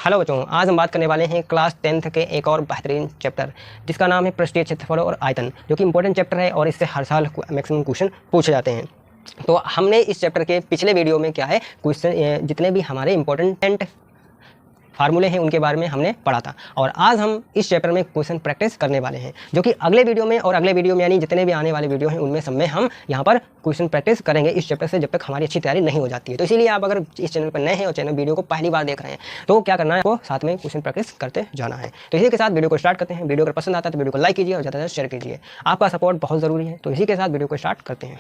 Hello बच्चों, आज हम बात करने वाले हैं क्लास 10th के एक और बेहतरीन चैप्टर जिसका नाम है पृष्ठीय क्षेत्रफल और आयतन, जो कि इंपॉर्टेंट चैप्टर है और इससे हर साल मैक्सिमम क्वेश्चन पूछे जाते हैं। तो हमने इस चैप्टर के पिछले वीडियो में क्या है क्वेश्चन जितने भी हमारे इंपॉर्टेंट फार्मूले हैं उनके बारे में हमने पढ़ा था, और आज हम इस चैप्टर में क्वेश्चन प्रैक्टिस करने वाले हैं, जो कि अगले वीडियो में और अगले वीडियो में यानी जितने भी आने वाले वीडियो हैं उनमें सब में हम यहाँ पर क्वेश्चन प्रैक्टिस करेंगे इस चैप्टर से, जब तक हमारी अच्छी तैयारी नहीं हो जाती है। तो इसीलिए आप अगर इस चैनल पर नए हैं और चैनल वीडियो को पहली बार देख रहे हैं तो क्या करना है, आपको साथ में क्वेश्चन प्रैक्टिस करते जाना है। तो इसी के साथ वीडियो को स्टार्ट करते हैं। वीडियो अगर पसंद आता है तो वीडियो को लाइक कीजिए और ज़्यादा से शेयर कीजिए, आपका सपोर्ट बहुत ज़रूरी है। तो इसी के साथ वीडियो को स्टार्ट करते हैं।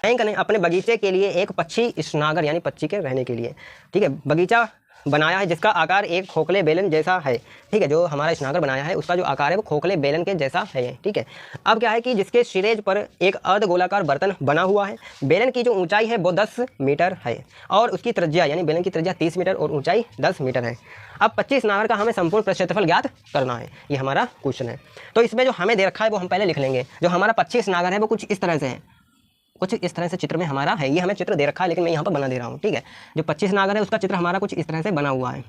करें अपने बगीचे के लिए एक पक्षी स्नागर यानी पक्षी के रहने के लिए, ठीक है, बगीचा बनाया है जिसका आकार एक खोखले बेलन जैसा है। ठीक है, जो हमारा स्नागर बनाया है उसका जो आकार है वो खोखले बेलन के जैसा है। ठीक है, अब क्या है कि जिसके सिरेज पर एक अर्धगोलाकार बर्तन बना हुआ है। बेलन की जो ऊंचाई है वो 10 मीटर है और उसकी त्रिज्या यानी बेलन की त्रिज्या 30 मीटर और ऊंचाई 10 मीटर है। अब 25 स्नागर का हमें संपूर्ण क्षेत्रफल ज्ञात करना है, ये हमारा क्वेश्चन है। तो इसमें जो हमें दे रखा है वो हम पहले लिख लेंगे। जो हमारा 25 स्नागर है वो कुछ इस तरह से है, कुछ इस तरह से चित्र में हमारा है। ये हमें चित्र दे रखा है लेकिन मैं यहाँ पर बना दे रहा हूँ। ठीक है, जो 25 नागर है उसका चित्र हमारा कुछ इस तरह से बना हुआ है।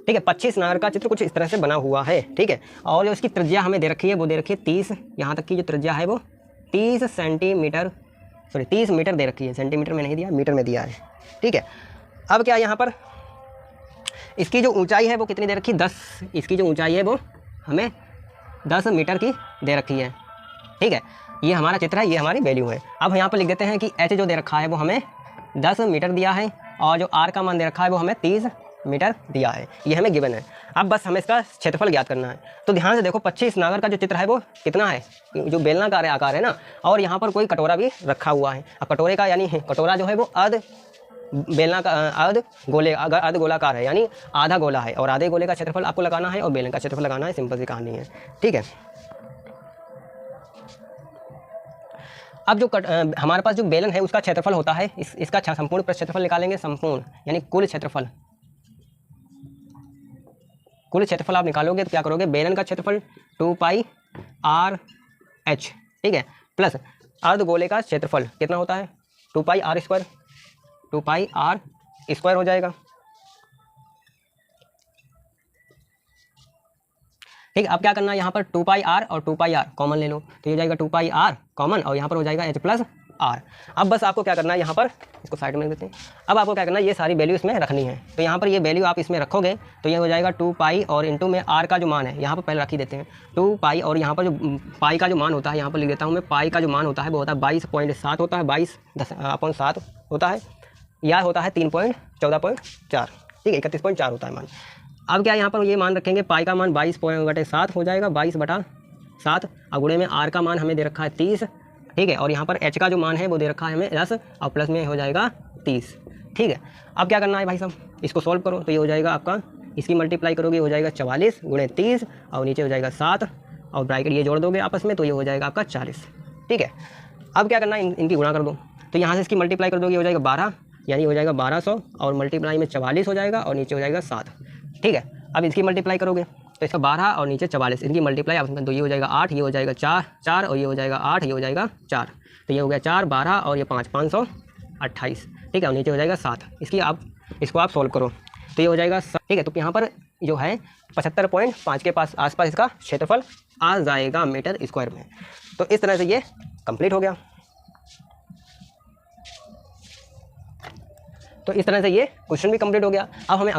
ठीक है, 25 नागर का चित्र कुछ इस तरह से बना हुआ है। ठीक है, और जो इसकी त्रिज्या हमें दे रखी है वो दे रखी है 30, यहाँ तक की जो त्रिज्या है वो 30 सेंटीमीटर, सॉरी 30 मीटर दे रखी है। सेंटीमीटर में नहीं दिया, मीटर में दिया है। ठीक है, अब क्या यहाँ पर इसकी जो ऊंचाई है वो कितनी दे रखी है, 10। इसकी जो ऊंचाई है वो हमें 10 मीटर की दे रखी है। ठीक है, ये हमारा चित्र है, ये हमारी वैल्यू है। अब यहाँ पर लिख देते हैं कि एच जो दे रखा है वो हमें 10 मीटर दिया है और जो आर का मान दे रखा है वो हमें 30 मीटर दिया है। ये हमें गिवन है। अब बस हमें इसका क्षेत्रफल ज्ञात करना है। तो ध्यान से देखो, 25 नागर का जो चित्र है वो कितना है, जो बेलनाकार आकार है ना, और यहाँ पर कोई कटोरा भी रखा हुआ है। अब कटोरे का यानी कटोरा जो है वो अर्ध गोलाकार है, यानी आधा गोला है, और आधे गोले का क्षेत्रफल आपको लगाना है और बेलन का क्षेत्रफल लगाना है। सिंपल सी कहानी है। ठीक है, अब जो हमारे पास जो बेलन है उसका क्षेत्रफल होता है, इसका संपूर्ण क्षेत्रफल निकालेंगे। संपूर्ण यानी कुल क्षेत्रफल, कुल क्षेत्रफल आप निकालोगे तो क्या करोगे, बेलन का क्षेत्रफल 2 पाई आर एच, ठीक है, प्लस अर्धगोले का क्षेत्रफल कितना होता है 2 pi r square, 2 pi r square हो जाएगा। ठीक है, अब क्या करना है, यहाँ पर 2 पाई आर और 2 पाई आर कॉमन ले लो, तो ये हो जाएगा 2 पाई आर कॉमन और यहाँ पर हो जाएगा एच प्लस आर। अब बस आपको क्या करना है, यहाँ पर इसको साइड में देते हैं। अब आपको क्या करना है, ये सारी वैल्यू इसमें रखनी है। तो यहाँ पर ये वैल्यू आप इसमें रखोगे तो ये हो जाएगा 2 पाई और इंटू में आर का जो मान है यहाँ पर पहले रख ही देते हैं 2 पाई, और यहाँ पर जो पाई का जो मान होता है यहाँ पर लिख देता हूँ मैं। पाई का जो मान होता है वो होता है 22.7 होता है, 22/7 होता है, या होता है 3.14.4। ठीक है, 31.4 होता है मान। अब क्या यहाँ पर ये मान रखेंगे, पाई का मान 22/7 हो जाएगा, 22/7, और गुणे में आर का मान हमें दे रखा है 30। ठीक है, और यहाँ पर एच का जो मान है वो दे रखा है हमें 10 और प्लस में हो जाएगा 30। ठीक है, अब क्या करना है भाई साहब, इसको सॉल्व करो तो ये हो जाएगा आपका, इसकी मल्टीप्लाई करोगे हो जाएगा 44 गुणे 30 और नीचे हो जाएगा 7 और ब्रैकेट ये जोड़ दोगे आपस में तो ये हो जाएगा आपका 40। ठीक है, अब क्या करना है, इनकी गुणा कर दो, तो यहाँ से इसकी मल्टीप्लाई कर दोगे हो जाएगा 12, यानी हो जाएगा 1200 और मल्टीप्लाई में 44 हो जाएगा और नीचे हो जाएगा 7। ठीक है, अब इसकी मल्टीप्लाई करोगे तो इसका 12 और नीचे 44, इनकी मल्टीप्लाई आपस में, तो ये हो जाएगा 8, ये हो जाएगा 4 और ये हो जाएगा 8, ये हो जाएगा 4, तो ये हो गया 4, 12 और ये 5, 528। ठीक है, और नीचे हो जाएगा 7। इसको आप सोल्व करो तो ये हो जाएगा 7। ठीक है, तो यहाँ पर जो है 75.5 के आसपास इसका क्षेत्रफल आ जाएगा मीटर स्क्वायर में। तो इस तरह से ये कंप्लीट हो गया। तो इस तरह से ये क्वेश्चन भी कंप्लीट हो गया। अब हमें